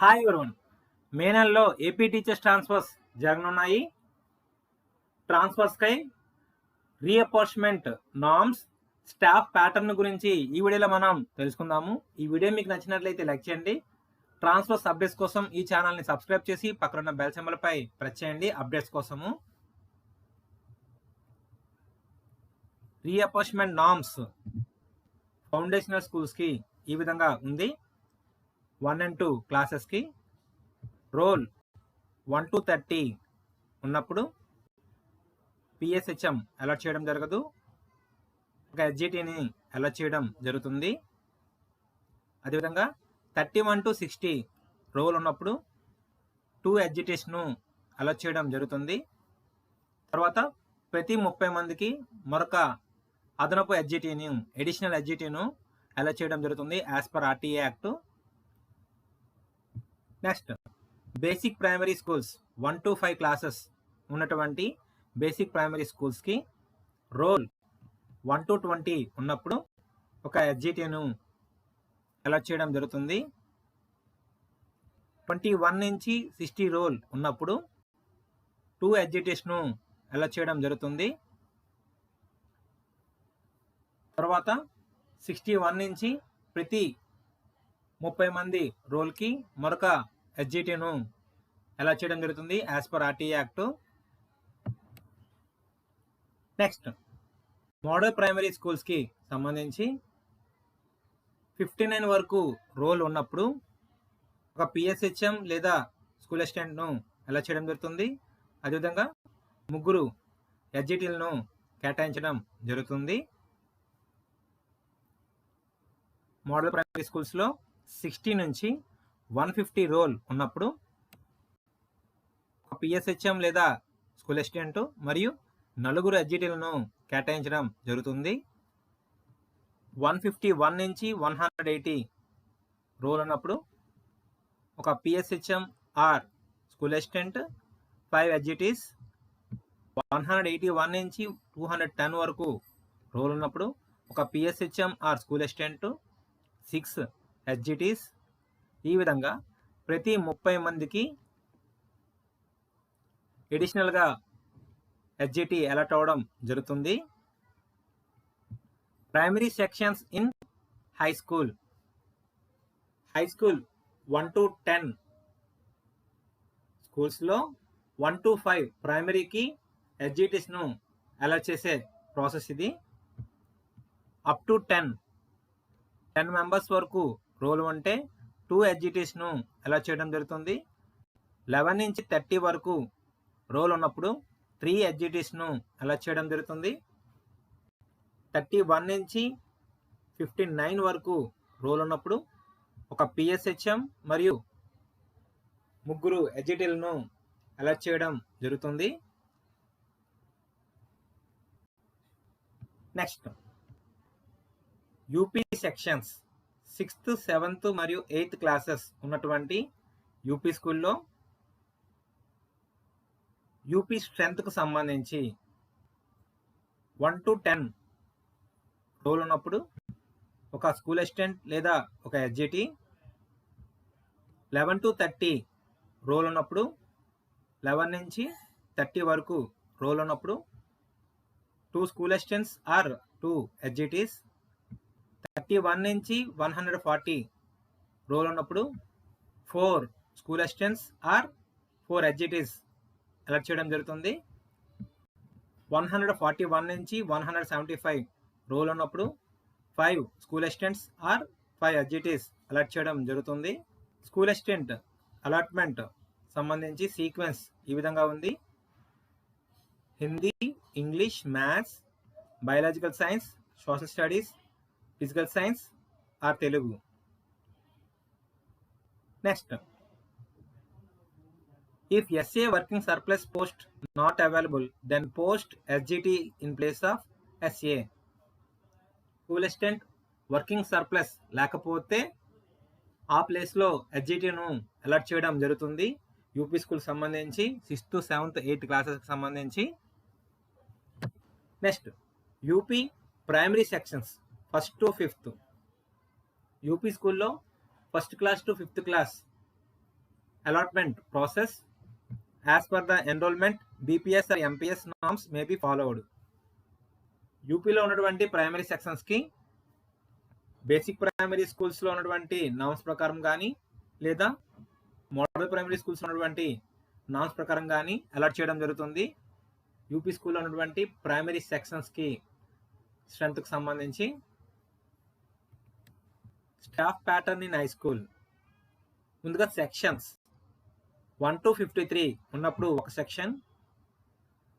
Hi everyone. మే నెలలో AP teachers transfers జరగనున్నాయి. ట్రాన్స్ఫర్స్కై రీఅపార్ట్మెంట్ norms, staff pattern గురించి ఈ వీడియోలో మనం తెలుసుకుందాము. ఈ వీడియో మీకు నచ్చినట్లయితే లైక్ చేయండి. ట్రాన్స్ఫర్స్ అప్డేట్స్ కోసం ఈ ఛానల్ని సబ్స్క్రైబ్ చేసి పక్కన బెల్ సింబల్ పై ప్రెస్ చేయండి అప్డేట్స్ కోసము. రీఅపార్ట్మెంట్ నార్మ్స్ ఫౌండేషనల్ స్కూల్స్కి ఈ విధంగా ఉంది. 1 and 2 క్లాసెస్కి రోల్ 1 to 30 ఉన్నప్పుడు పిఎస్హెచ్ఎం అలాట్ చేయడం జరగదు, ఒక ఎస్జిటిని అలాట్ చేయడం జరుగుతుంది. అదేవిధంగా 31 to 60 రోల్ ఉన్నప్పుడు 2 ఎస్జిటీస్ను అలాట్ చేయడం జరుగుతుంది. తర్వాత ప్రతి 30 మందికి మరొక అదనపు ఎస్జిటిని, ఎడిషనల్ ఎస్జిటిను అలాట్ చేయడం జరుగుతుంది as per RTA act. Next, basic primary schools 1 to 5 classes ఉన్నటువంటి బేసిక్ ప్రైమరీ స్కూల్స్కి రోల్ 1 to 20 ఉన్నప్పుడు ఒక ఎస్జిటిను అలాట్ చేయడం జరుగుతుంది. 21 నుంచి 60 రోల్ ఉన్నప్పుడు 2 ఎస్జిటీస్ను అలాట్ చేయడం జరుగుతుంది. తర్వాత 61 నుంచి ప్రతి 30 మంది రోల్కి మరొక ఎస్జిటిను అలాట్ చేయడం జరుగుతుంది as per RTA act. Next, model primary స్కూల్స్కి సంబంధించి 59 వరకు రోల్ ఉన్నప్పుడు ఒక పిఎస్హెచ్ఎం లేదా స్కూల్ అసిస్టెంట్ను అలాట్ చేయడం జరుగుతుంది. అదేవిధంగా 3 ఎస్జిటీలను కేటాయించడం జరుగుతుంది. మోడల్ ప్రైమరీ స్కూల్స్లో 60 నుంచి 150 రోల్ ఉన్నప్పుడు ఒక పిఎస్హెచ్ఎం లేదా స్కూల్ అసిస్టెంట్ మరియు 4 ఎస్జిటీలను కేటాయించడం జరుగుతుంది. 151 నుంచి 180 రోల్ ఉన్నప్పుడు ఒక PSHM or school assistant 5 SGTs. 181 నుంచి 210 వరకు రోల్ ఉన్నప్పుడు ఒక PSHM or school assistant 6 SGTs. ఈ విధంగా ప్రతి 30 మందికి ఎడిషనల్గా ఎస్జిటి అలాట్ అవ్వడం జరుగుతుంది. Primary sections in high school 1 to 10 స్కూల్స్లో 1 to 5 ప్రైమరీకి ఎస్జిటీస్ను అలాట్ చేసే ప్రాసెస్ ఇది. అప్ టు 10 మెంబర్స్ వరకు రోల్ ఉంటే 2 ఎస్జిటీస్ను అలాట్ చేయడం జరుగుతుంది. 11 నుంచి 30 వరకు రోల్ ఉన్నప్పుడు 3 ఎస్జిటీస్ను అలాట్ చేయడం జరుగుతుంది. 31 నుంచి 59 వరకు రోల్ ఉన్నప్పుడు ఒక పిఎస్హెచ్ఎం మరియు 3 ఎస్జిటీలను అలాట్ చేయడం జరుగుతుంది. Next, UP sections 6th, 7th మరియు 8th క్లాసెస్ ఉన్నటువంటి యూపీ స్కూల్లో యూపీ స్ట్రెంత్కు సంబంధించి 1 to 10 రోల్ ఉన్నప్పుడు ఒక స్కూల్ అసిస్టెంట్ లేదా ఒక ఎస్జిటి. 11 to 30 రోల్ ఉన్నప్పుడు 11 నుంచి 30 వరకు రోల్ ఉన్నప్పుడు 2 స్కూల్ అసిస్టెంట్స్ ఆర్ 2 ఎస్జిటీస్. 31 నుంచి 140 రోల్ ఉన్నప్పుడు 4 school assistants or 4 SGTs allot చేయడం జరుగుతుంది. 141 నుంచి 175 రోల్ ఉన్నప్పుడు 5 school assistants or 5 SGTs allot చేయడం జరుగుతుంది. స్కూల్ అసిస్టెంట్ అలాట్మెంట్ సంబంధించి సీక్వెన్స్ ఈ విధంగా ఉంది. Hindi, English, maths, biological science, social studies, physical science or Telugu. Next, if SA working surplus post not available, then post SGT in place of SA. School assistant working surplus లేకపోతే ఆ ప్లేస్లో ఎస్జిటిను allot చేయడం జరుగుతుంది UP school సంబంధించి 6th, 7th, 8th క్లాసెస్కి సంబంధించి. Next, UP primary sections 1st to 5th UP స్కూల్లో 1st class to 5th class allotment process as per the enrollment BPS or MPS norms may be followed. యూపీలో ఉన్నటువంటి primary సెక్షన్స్కి basic primary స్కూల్స్లో ఉన్నటువంటి norms ప్రకారం కానీ లేదా మోడల్ ప్రైమరీ స్కూల్స్ ఉన్నటువంటి norms ప్రకారం కానీ అలాట్ చేయడం జరుగుతుంది. యూపీ స్కూల్లో ఉన్నటువంటి ప్రైమరీ సెక్షన్స్కి స్ట్రెంత్కి సంబంధించి staff pattern in high school ముందుగా సెక్షన్స్ 1 to 53 ఉన్నప్పుడు ఒక సెక్షన్,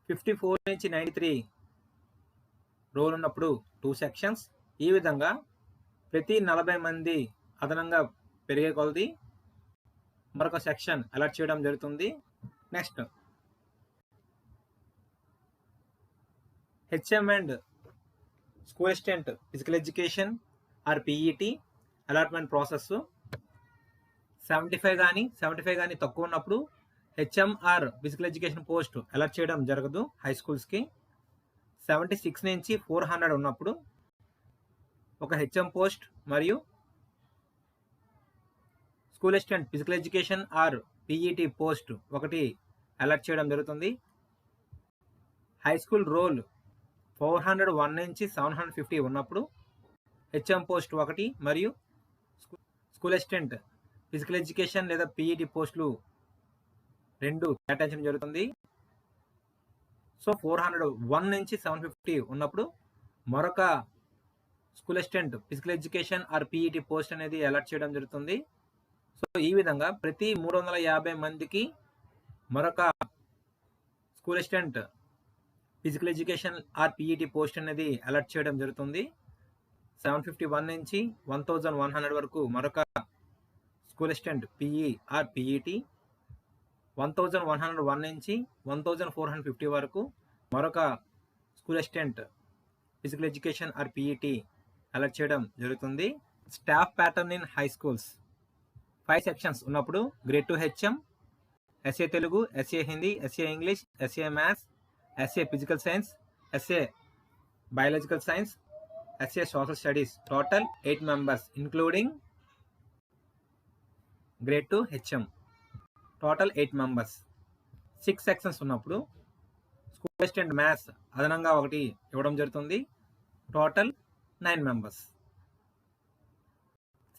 54 నుంచి 93 రోల్ ఉన్నప్పుడు 2 సెక్షన్స్. ఈ విధంగా ప్రతి 40 మంది అదనంగా పెరిగే కొలది మరొక సెక్షన్ అలాట్ చేయడం జరుగుతుంది. Next HM and school assistant physical education or PET allotment process 75 కానీ తక్కువ ఉన్నప్పుడు HM or physical education post allot చేయడం జరగదు హై స్కూల్స్కి. 76 నుంచి 400 ఉన్నప్పుడు ఒక హెచ్ఎం పోస్ట్ మరియు school assistant physical education or PET post ఒకటి అలాట్ చేయడం జరుగుతుంది. హై స్కూల్ రోల్ 401 నుంచి 750 ఉన్నప్పుడు హెచ్ఎం పోస్ట్ ఒకటి మరియు స్కూల్ అసిస్టెంట్ ఫిజికల్ ఎడ్యుకేషన్ లేదా పిఈటి పోస్టులు 2 కేటాయించడం జరుగుతుంది. సో 401 నుంచి 750 ఉన్నప్పుడు మరొక school assistant physical education or PET post అనేది అలాట్ చేయడం జరుగుతుంది. సో ఈ విధంగా ప్రతి 350 మందికి మరొక school assistant physical education or PET post అనేది అలాట్ చేయడం జరుగుతుంది. 751 నుంచి 1100 వరకు మరొక school assistant PE or PET, 1101 నుంచి 1450 వరకు మరొక school assistant physical education or PET allot చేయడం జరుగుతుంది. Staff pattern in high schools 5 sections ఉన్నప్పుడు grade 2 HM, SA Telugu, SA Hindi, SA English, SA maths, SA physical science, SA biological science, SA social studies, total 8 members including grade 2 HM, total 8 members. 6 sections ఉన్నప్పుడు school assistant maths అదనంగా ఒకటి ఇవ్వడం జరుగుతుంది. Total 9 members.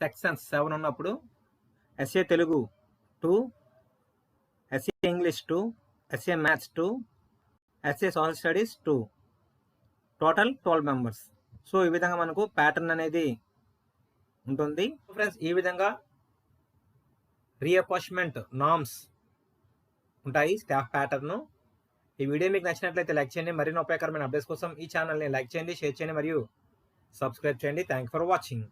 Sections 7 ఉన్నప్పుడు SA Telugu 2, SA English 2, SA maths 2, SA social studies 2, total 12 members. So ఈ విధంగా మనకు pattern అనేది ఉంటుంది. ఫ్రెండ్స్, ఈ విధంగా రీఅపాయింట్మెంట్ నామ్స్ ఉంటాయి స్టాఫ్ ప్యాటర్న్. ఈ వీడియో మీకు నచ్చినట్లయితే లైక్ చేయండి. మరిన్ని ఉపయోగకరమైన అప్డేట్స్ కోసం ఈ ఛానల్ని లైక్ చేయండి, షేర్ చేయండి మరియు సబ్స్క్రైబ్ చేయండి. Thank for watching.